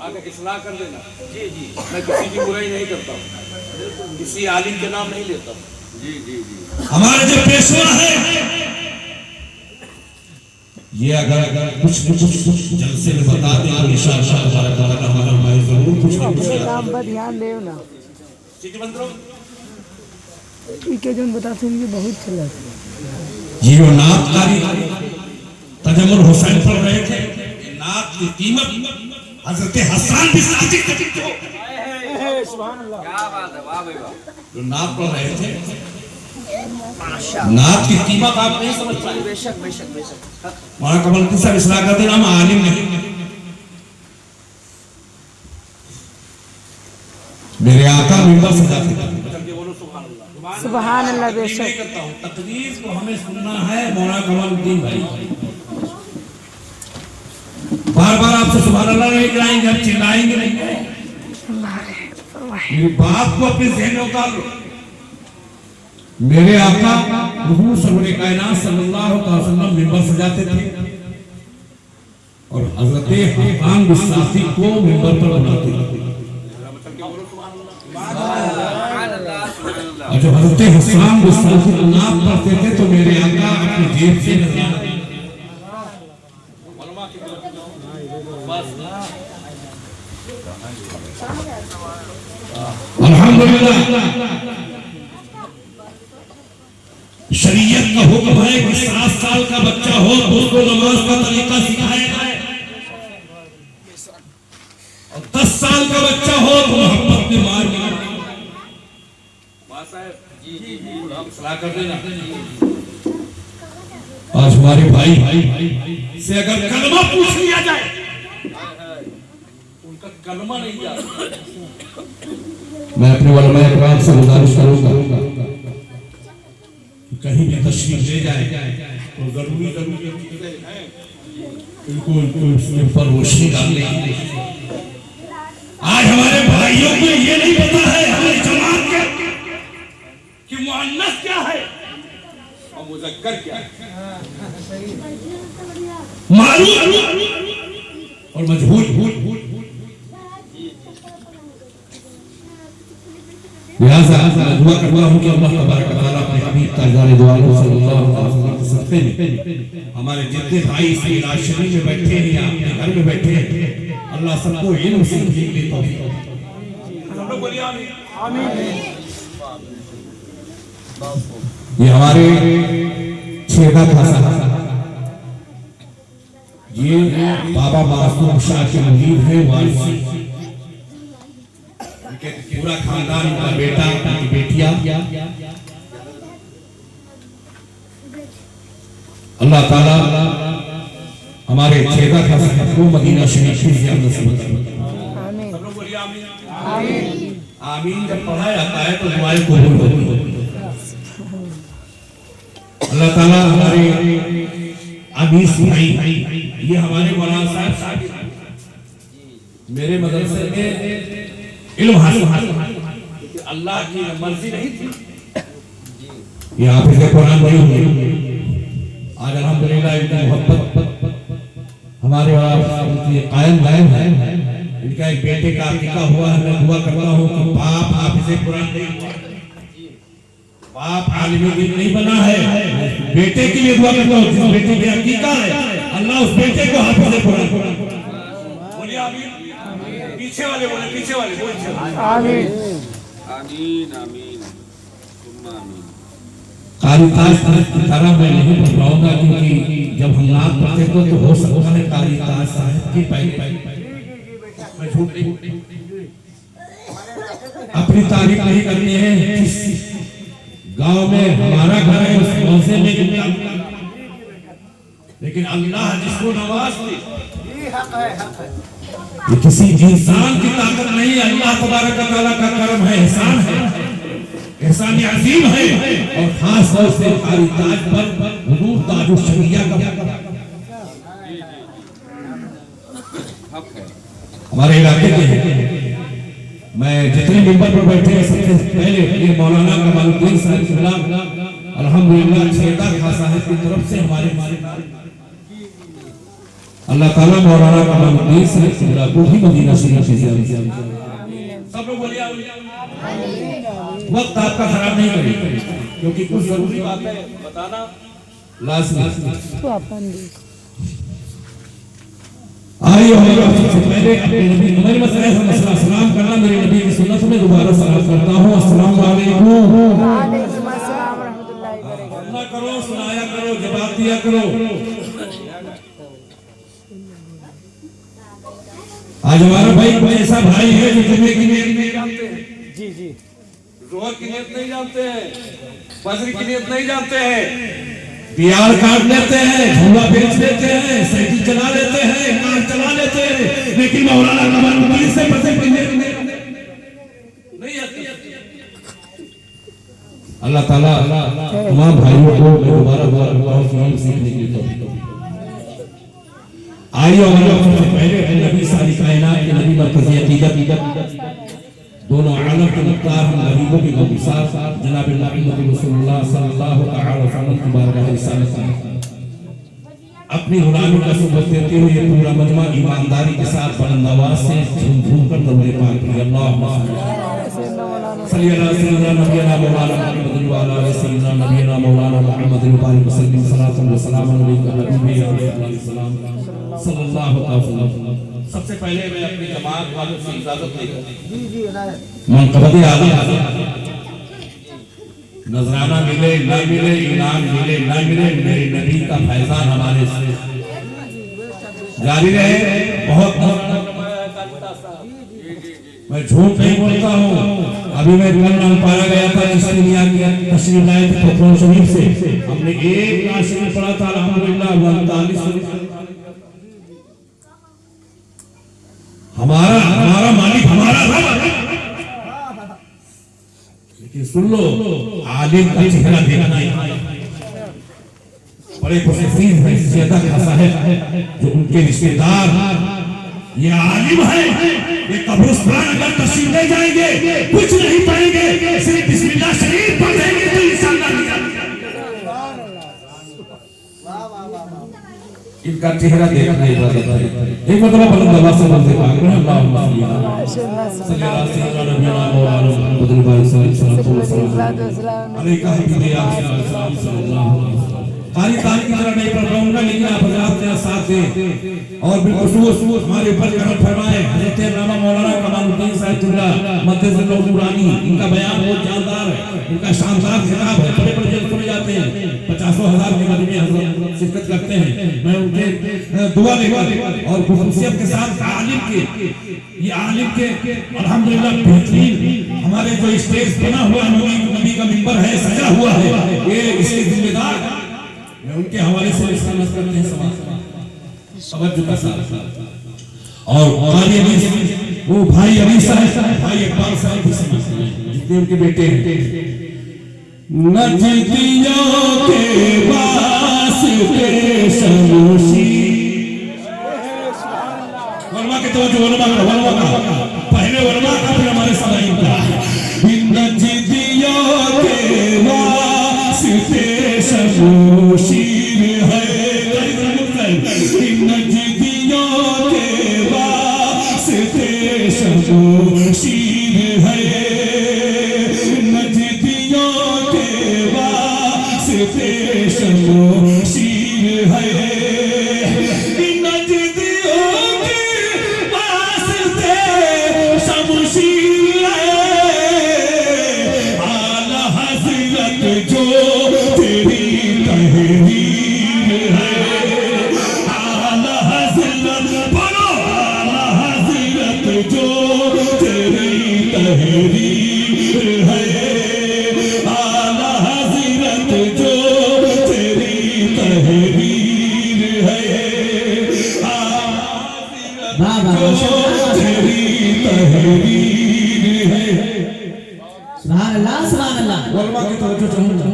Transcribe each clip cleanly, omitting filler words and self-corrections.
आगे इस्लाह कर देना। जी जी, मैं किसी की बुराई नहीं करता हूँ, किसी आलिम के नाम नहीं लेता हूँ। जी जी जी, हमारा जो पेशवा है ये अगर कुछ जलसे में बता दें तो इंशाअल्लाह हमारा भाई जरूर कुछ ना कुछ काम पर ध्यान देव ना सिटी बंदरो के जो बताते हैं कि बहुत चला ये जो नातकारी तजम्मुल हुसैन पढ़ रहे थे, नात की कीमत हजरत हसन भी साजिद को सुभान अल्लाह, क्या बात है, वाह भाई वाह। जो नात पढ़ रहे थे, नात की कीमत आप नहीं समझ पाए। बेशक बेशक बेशक। मौलाना कमल की साहब इस्लाह करते हम आलिम नहीं, मेरे आका मिंबर से जाते थे। सुभान अल्लाह बेशक। नहीं करता हूँ, तकरीर को हमें सुनना है मौलाना कमलुद्दीन भाई। बार बार आपसे सुभान अल्लाह नहीं गिराएंगे, हम चिल्लाएंगे नहीं। मेरी बात को अपने ज़हन में उतार लो। मेरे आका हुजूर सरवर कायनात सल्लल्लाहु अलैहि वसल्लम मिंबर सजाते थे और हजरत हसन बिस्सासी को मिंबर पर बुलाते थे। और जब हजरत हसन बिस्सासी नात पढ़ते थे तो मेरे आका अपनी जेब से अल्हम्दुलिल्लाह शरीयत का हुक्म है कि 7 साल का बच्चा हो तो उसको नमाज का तरीका सिखाया जाए और 10 साल का बच्चा हो तो मोहब्बत में मार सलाह कर देना। आज हमारे भाई से अगर कलमा पूछ लिया जाए, उनका कलमा नहीं याद। मैं अपने उलमाए इकराम से गुजारिश करूंगा कहीं भी तशरीफ ले जाए तो जरूरी इनको इसके ऊपर रोशनी डालने। आज हमारे भाइयों को ये नहीं पता है हमारी जमात के कि मुअन्नस क्या है और मुज़क्कर क्या है, मालूम और मजहूल। लिहाजा दुआ करता हूं कि अल्लाह तबारक व तआला अपने हबीब ताजदार दो आलम सल्लल्लाहु अलैहि वसल्लम के सदक़े में हमारे जितने भाई इस इलाज शरीफ में बैठे हैं या अपने घर में बैठे हैं, अल्लाह सबको इल्म सीखने की तौफीक दे। हम लोग बोलिए आमीन। ये हमारे छेदा खासा ये बाबा मासूम शाह के मुरीद हैं, वारिस पूरा खानदान का बेटा की बेटियां। अल्लाह ताला हमारे छेदा खासा को मदीना शरीफ से ज़ियारत नसीब करे। आमीन सब लोग बोलिए आमीन। आमीन। आमीन जब पढ़ा जाता है तो दुआएं कबूल होती हैं। अल्लाह ताला हमारे अमीस भाई ये हमारे मौलाना साहब मेरे मदरसे में इल्म हासिल अल्लाह की मर्जी नहीं थी। ये हाफिज़ कुरान बनी हुई आज अल्हम्दुलिल्लाह इनकी मोहब्बत हमारे उनकी कायम दायम है। इनका एक बेटे का अकीका हुआ है, मैं दुआ करता हूँ कि बाप हाफिज़ कुरान नहीं हुआ, बाप आलिम दीन नहीं बना है, बेटे के लिए दुआ करता हूँ जिस बेटे का अकीका है अल्लाह उस बेटे को हाफिज़ कुरान बोलिए आमीन। पीछे वाले बोले, पीछे वाले बोलिए आमीन आमीन आमीन आमीन। कारी ताज की तरह मैं नहीं पढ़ पाऊंगा क्योंकि जब हम नात पढ़ते थे तो हो सकता है कारी ताज साहब की मैं झूठ नहीं अपनी तारीफ नहीं करनी है। जिस गांव में हमारा घर है उस मौजे में लेकिन अल्लाह जिसको नवाज दे ये किसी इंसान की ताकत नहीं, अल्लाह तबारक व तआला का करम है, एहसान है, एहसान अजीम है। और खास तौर से कारी ताज पर हुजूर ताजुल शरिया का हमारे इलाके के हैं। मैं जितने मिंबर पर बैठे हैं सबसे पहले ये मौलाना कमालुद्दीन साहब अल्हम्दुलिल्लाह छेदा खासा साहब की तरफ से हमारे अल्लाह ताला मौलाना कमालुद्दीन साहब किबला को भी मदीना शरीफ से ज़ियारत। सब लोग बोलिए आमीन। वक्त आपका खराब नहीं करें, क्योंकि कुछ जरूरी बातें बताना लाजमी। तो अपन भी आइए सबसे पहले अपने नबी मेरे मसला सलाम करना, मेरे नबी की सुन्नत में दोबारा सलाम करता हूँ। अस्सलाम वालेकुम। वालेकुम अस्सलाम रहमतुल्लाहि व बरकातहू। सुना करो, सुनाया करो, जवाब दिया करो। आज हमारा भाई कोई ऐसा भाई है जो जुम्मे की नियत नहीं जानते हैं, जी जी, जोहर की नियत नहीं जानते हैं, फजर की नियत नहीं जानते हैं, बियार काट लेते हैं, झूला बेच लेते हैं, साइकिल चला लेते हैं, कार चला लेते हैं, लेकिन मौलाना कमालुद्दीन से फजर की नियत नहीं आती। अल्लाह ताला तमाम भाइयों को दोबारा सीखने की तौफीक दे। आइए और सबसे पहले नबी सारी कायनात के नबी मरकज़ी अक़ीदत दोनों आलम के मुख्तार हम गरीबों के गमसार जनाब मुहम्मद रसूलुल्लाह सल्लल्लाहु अलैहि वसल्लम की बारगाह रिसालत अपनी गुलामी का सुबह देते हुए पूरा मजमा ईमानदारी के साथ बुलंद आवाज से झूम झूम कर दरूद पाक पढ़िए। अल्लाहुम्मा सल्ली अला सय्यिदिना नबियना मौलाना मुहम्मद व अला सय्यिदिना नबियना मौलाना मुहम्मद व बारिक वसल्लम सलातन व सलामन अलैका नबी सल्लल्लाहु अलैहि वसल्लम। सबसे पहले मैं अपनी जमात वालों से इजाजत लेकर मनक़बत आज़म नजराना मिले न मिले, इनाम मिले न मिले, मेरे नबी का फैजान हमारे जारी रहे। बहुत मैं झूठ नहीं बोलता हूँ। अभी मैं कल पाया गया था चिश्तिया की तशरीफ लाए थे कुरान शरीफ से, हमने एक नात शरीफ पढ़ा था अल्हम्दुलिल्लाह 49। हमारा मालिक हमारा रब। लेकिन सुन लो, आलिम का चेहरा देखना है, बड़े खुशनसीब है, ज्यादा खासा है जो उनके रिश्तेदार ये आलिम है, ये कब्रिस्तान अगर तशरीफ ले जाएंगे कुछ नहीं पाएंगे, सिर्फ बिस्मिल्लाह शरीफ पढ़ेंगे तो इंशाअल्लाह इनका चेहरा देखना इबादत है। एक मतलब बुलंद आवाज से बोलते पाक में अल्लाहुम्मा सल्ली अला सय्यिदिना नबियना मौलाना मुहम्मद सल्लल्लाहु अलैहि वसल्लम अलैका हबीबिया सल्लल्लाहु अलैहि वसल्लम। ताली ताली की तरह नहीं पढ़ पाऊंगा, लेकिन आप हज़रात मेरा साथ दें और बिल्खुसूस हमारे ऊपर करम फरमाए। हज़रत इमाम मौलाना कमालुद्दीन साहब किबला मद्दज़ल्लहु नूरानी, इनका बयान बहुत जानदार है, इनका शानदार खिताब है, बड़े बड़े जल्द सुने जाते हैं, 50,000 के मजमे हज़रत शिरकत करते हैं। मैं उनके दुआ लेकर और खुसूसियत के साथ आलिम के अल्हम्दुलिल्लाह बेहतरीन हमारे जो स्टेज बना हुआ नबी का मिंबर है, सजा हुआ है, ये इसके जिम्मेदार मैं उनके हवाले से इस्तेमाल करते हैं समझ का साथ। और वो भाई अली साहब, भाई इकबाल साहब भी समझते हैं, जितने उनके बेटे हैं। नजदियों के वास्ते शमूशी वर्मा के तो जो वर्मा का पहले वर्मा का फिर हमारे सदाई का। नजदियों के वास्ते शमूशीर है, नजदियों के वास्ते शमूशीर है, नजदियों के वास्ते शमूशीर है, नजदियों के वास्ते शमूशीर है। आला हज़रत जो तेरी तहरीर है, आला हज़रत बोलो, आला हज़रत जो तेरी तहरीर है, आला हज़रत जो तेरी तहरीर है, आला हज़रत जो तेरी तहरीर है। सुभान अल्लाह सुभान अल्लाह। वर्मा की तवज्जो चाहूंगा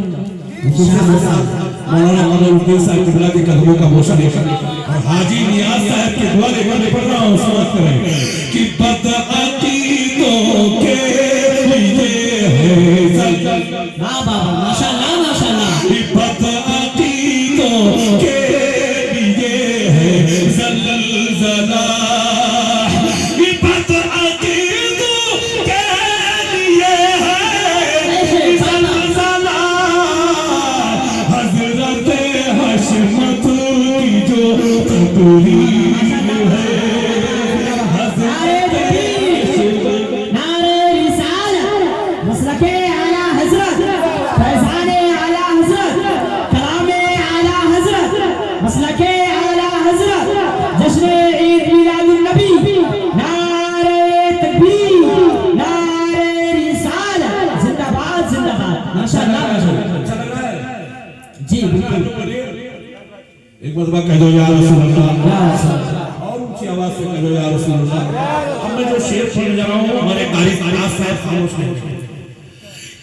मौलाना कमालुद्दीन साहब किबला के कदमों का बोझा लेकर और हाजी नियाज साहब की दुआ लेकर पढ़ रहा हूँ। समझ करें कि बदअकीदों के लिए है वाह वाह माशाअल्लाह माशाअल्लाह। बदअकीदों के लिए है सलाह इब्बत अकीदों के लिए है इज़्ज़त सलाह हज़रत हशमत की जो तकरीर है नारे रिसालत मसलके आला हजरत फैज़ाने आला हजरत कलामे आला हजरत मसलके आला हजरत जश्न ईद मिलादुन नबी नारे तकबीर नारे रिसालत जिंदाबाद जिंदाबाद माशाअल्लाह जी बिल्कुल एक मरतबा कह दो या रसूल अल्लाह और ऊंची आवाज से कह दो या रसूल अल्लाह। अब मैं जो शेर पढ़ने जा रहा हूँ हमारे कारी नाज साहब खामोश हैं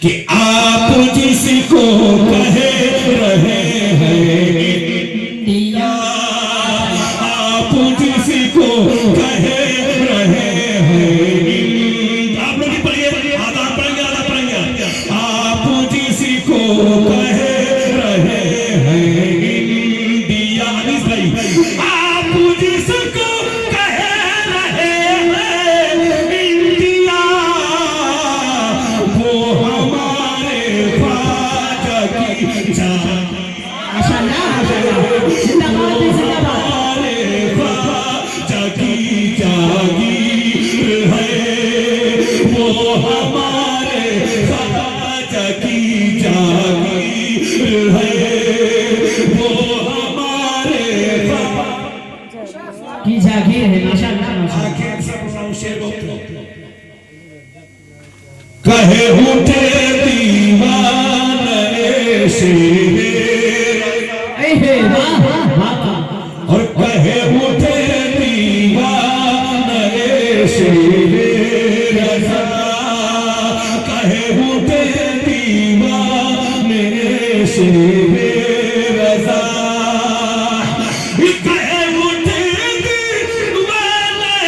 कि आप जिसको कहे रहे हैं इंडिया आप जिसको कहे रहे हैं आप लोग ही पढ़िए आधा पढ़ेंगे आप जिसको कहे रहे हैं इंडिया आप जिसको कहे रहे हैं इंडिया वो हमारे ख्वाजा की जान माशाअल्लाह जिंदाबाद जिंदाबाद हमारे ख्वाजा की जागीर है वो हमारे ख्वाजा की जागीर है वो हमारे की जागीर है माशाअल्लाह कहे उठे दीवाने से वाह वाह और कहे उठे दीवाने से रज़ा कहे उठे दीवाने से रज़ा कहे उठे दीवाने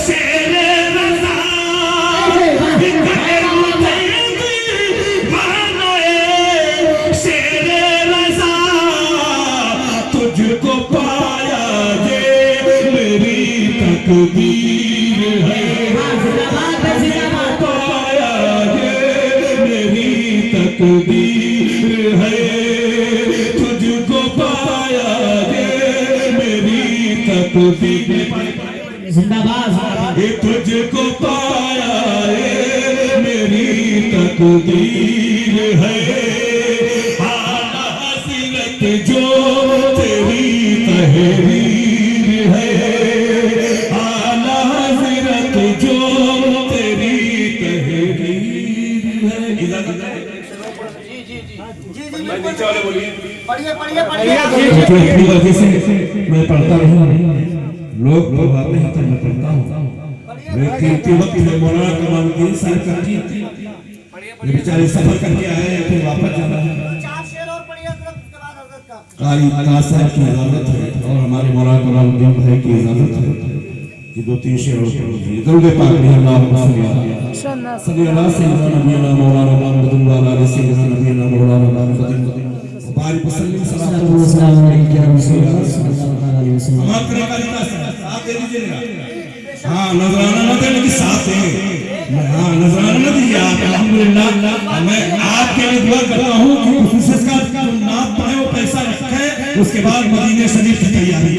से रज़ा कहे उठे दीवाने से रज़ा तुझको पाया ये मेरी तकदीर है जिंदाबाद जिंदाबाद पाया ये मेरी तकदीर है तुझको पाया ये मेरी तकदीर जिंदाबाद ये तुझको पाया ये मेरी तकदीर है आला हसरत जो तेरी तहरीर है आला हसरत जो तेरी तहरीर है मैं नीचे वाले बोलिए अपनी वजह से मैं पढ़ता रहूं लोग आते हैं तो मैं पढ़ता हूँ कीमती वक्त में मौलाना कमालुद्दीन साहब का जी ये बेचारे सफर करके आए हैं फिर वापस जाना है कारी नाज साहब की इजाजत है और हमारे मौलाना कमालुद्दीन भाई की इजाजत है कि दो तीन शेर और दरूद पाक में अल्लाह सल्ली अला सय्यिदना नबीना मौलाना मुहम्मद व अला सय्यिदना नबीना मौलाना मुहम्मद बारिक वसल्लम सल्लल्लाहु अलैहि वसल्लम माफ करें कारी नाज साहब दे दीजिएगा हाँ नजराना न देने की साथ है हाँ नजराना न दीजिए आप अल्हम्दुलिल्लाह मैं आपके लिए दुआ करता हूँ कि खुसूस का नाम पाए वो पैसा रखे उसके बाद मदीने शरीफ की तैयारी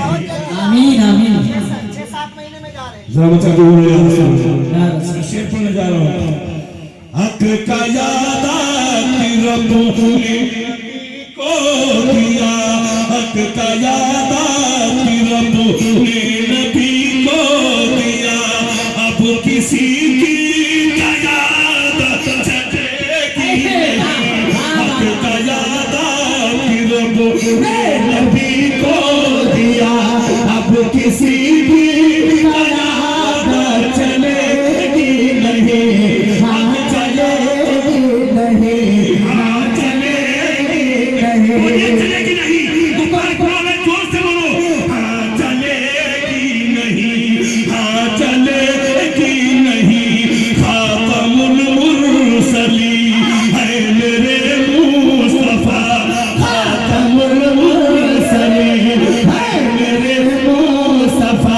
आमीन आमीन 6-7 महीने में जा रहे हैं जरा बच्चा जो बोले शेर पढ़ने जा रहा हूँ हक का याद रब ने को दिया हक का याद रब ने नबी को दिया अब किसी की याद चलेगी हक का याद रब ने नबी को दिया अब किसी की याद चलेगी नहीं हाँ चलेगी नहीं हाँ चलेगी नहीं मुझे चलेगी नहीं जोर से बोलो हाँ चलेगी नहीं हाँ चलेगी नहीं खातमुल मुरसलीन है मेरे मुस्तफा खातमुल मुरसलीन है मेरे मुस्तफा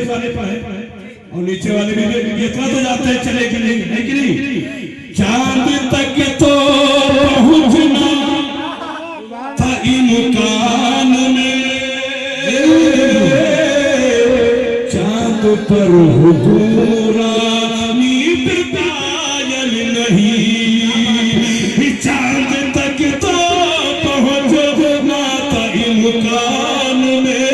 और नीचे वाले भी इतना तो जाते हैं चले कि नहीं, है कि नहीं? चांद तक तो पहुंचना था इम्कान में, चांद पर हुकूरानी कायल नहीं, चांद तक तो पहुंचना था इम्कान में,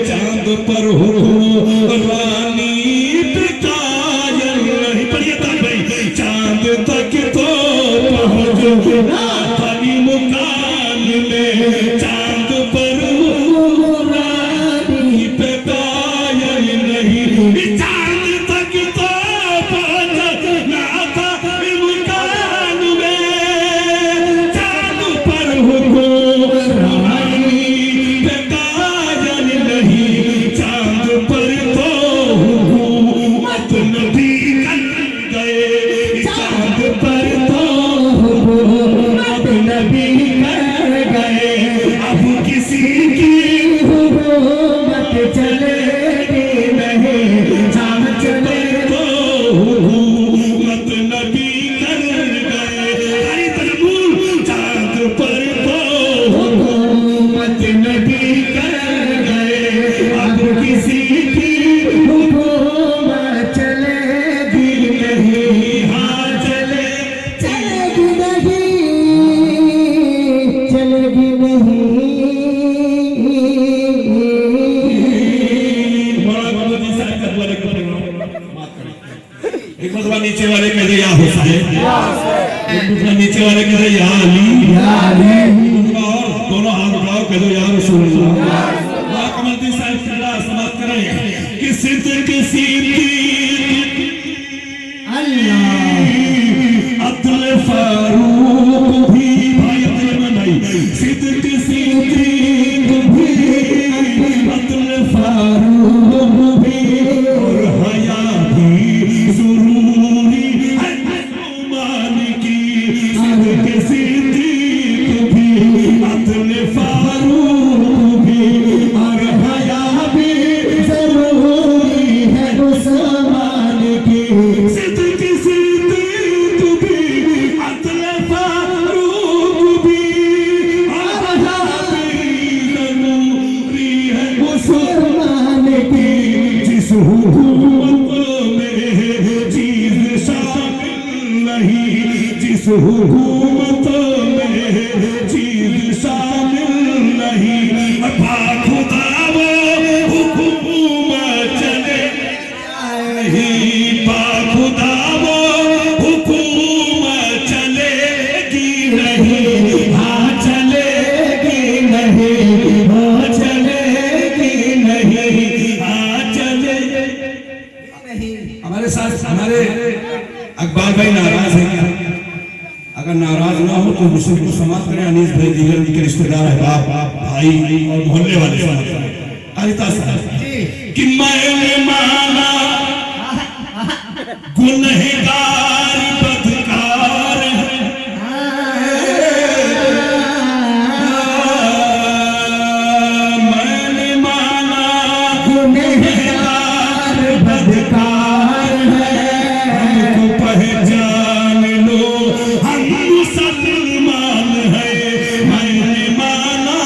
चांद पर हुकूरानी कायल नहीं। पढ़िए ताज भाई, चांद तक तो पहुंचना था इम्कान में, चांद पर हुकूरानी कायल नहीं, चांद तक तो पहुंचना था इम्कान में, चांद पर हुकूरानी कायल नहीं, चांद पर तो हुकूमत नबी कर गए, चांद पर तो हुकूमत नबी कर गए, अब किसी की हुकूमत चलेगी नहीं, चांद चले तो हुकूमत नबी कर गए, हरी तजमूल चांद पर तो हुकूमत नबी कर गए, अब किसी की हुकूमत चलेगी नहीं, हाँ चलेगी नहीं, चलेगी नहीं। एक मतलब नीचे वाले कह दे या हुसैन, एक दूसरा नीचे वाले कह दे या अली, और दोनों हाथ उठाओ कह दो या रसूलुल्लाह। कमलदीन साहब खड़ा समाप्त करें कि सिद्दीक सिद्दीक अब्दुल फारूक भी, भाई अब्दुल भाई, सिद्दीक सिद्दीक भी, अब्दुल फारूक भी, और हया भी जरूरी है ईमान की, सिद्दीक सिद्दीक भी, अब्दुल फारूक भी, और हया भी जरूरी है उस्मान की, सिद्दीक सिद्दीक भी, अब्दुल फारूक भी, और हया भी जरूरी है उस्मान की, जिस हुकूमत में चीज शामिल नहीं, जिस हुकूमत में चीज शामिल नहीं, खुदा वो हुकूमत चले नहीं, खुदा वो हुकूमत चलेगी नहीं, हाँ चलेगी नहीं, हाँ चलेगी नहीं, हाँ चलेगी नहीं। हमारे साथ हमारे अकबर भाई नाराज है क्या? अगर नाराज ना हो तो मुझसे कुछ समाप्त करें, अनीस भाई दीगर के रिश्तेदार है, बाप भाई और मोहल्ले वाले कारिता साहब कि मैंने माना गुनहगार बदकार है, मैंने माना गुनहगार बदकार है, हमको पहचान लो हम मुसलमान है, मैंने माना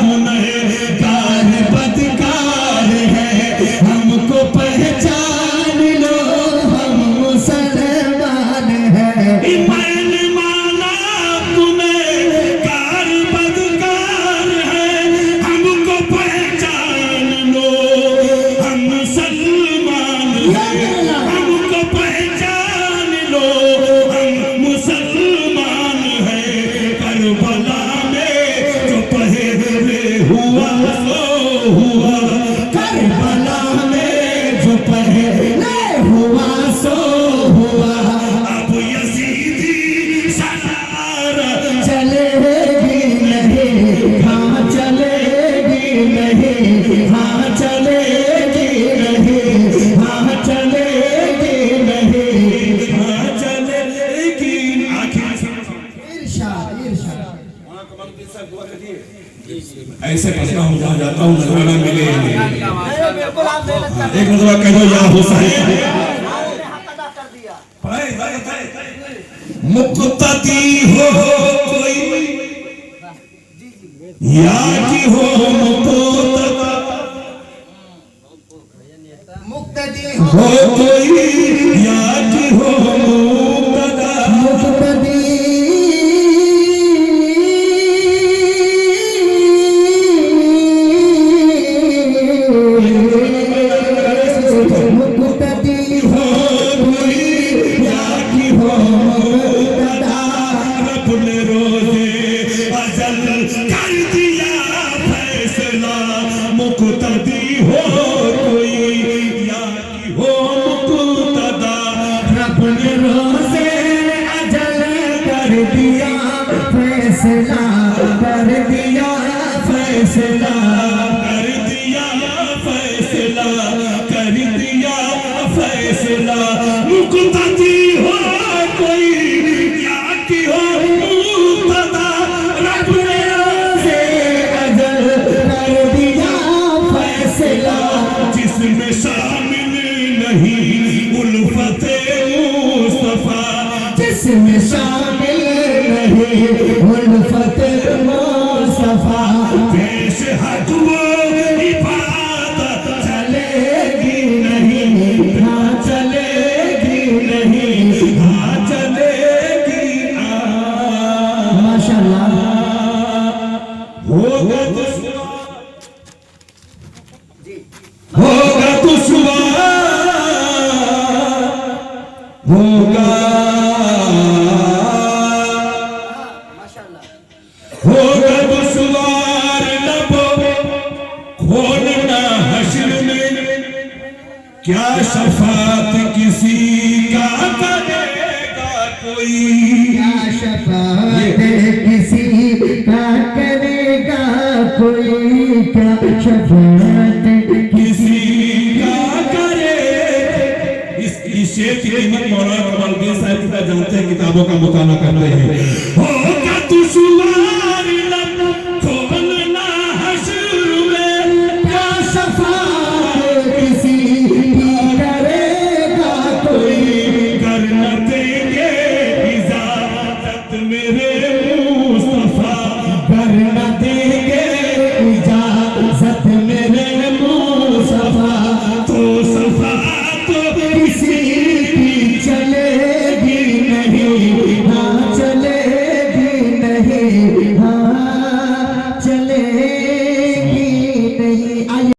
गुनहगार बदकार है, हमको पहचान लो हम मुसलमान है, मैंने माना गुनहगार बदकार है, हमको पहचान लो हम मुसलमान है, हमको पहचान लो हम मुसलमान है, करबला में जो पहले हुआ सो हुआ, करबला में जो पहले हुआ सो हुआ, अब यजीदी सलार चलेगी नहीं, हाँ चलेगी नहीं, हाँ चलेगी नहीं, हाँ चलेगी नहीं, हाँ चलेगी। आखिर इरशाद इरशाद कमल के साथ दुआ करिए। ऐसे फंसता हूँ जहाँ जाता हूँ नजराना मिले या नहीं। नहीं बिल्कुल आप मेहनत कर एक मरतबा कह दो या हुसैन आपने हक अदा कर दिया। मुक्तदी हो कोई या की हो मुक्तदी हो कोई या की हो मुक्तदा मुक्तदी मुक्तदी हो कोई या की हो मुक्तदा रब ने रोज़े अजल कर दिया फैसला मुक्तदी हो कोई या की हो मुक्तदा रब ने रोज़े अजल कर दिया फैसला कर दिया फैसला कर दिया फैसला कर दिया फैसला मुक्तदी हो कोई या की हो मुक्तदा रब ने रोज़े अजल कर दिया फैसला जिसमें शामिल नहीं उल्फते मुस्तफा जिसमें शामिल नहीं उल्फते मुस्तफा पेश हक वो इबादत चलेगी नहीं हाँ चलेगी नहीं हाँ चलेगी माशाल्लाह होगा दुश्वार होगा दुश्वार होगा माशाल्लाह होगा दुश्वार लबो खोलना हश्र में क्या शफात किसी का करेगा कोई क्या शफाअत किसी का करेगा कोई क्या शफाअत किसी का करे इस शेर की कीमत मौलाना कमालुद्दीन साहब की जानते हैं, किताबों का मुताला करते हैं। होगा दुश्वार लब खोलना हश्र में क्या शफाअत किसी की करेगा कोई कर न देंगे इजाजत मेरे मुस्तफा कर न देंगे इजाजत मेरे मुस्तफा तो सफा तो किसी की चलेगी नहीं हाँ चलेगी नहीं हाँ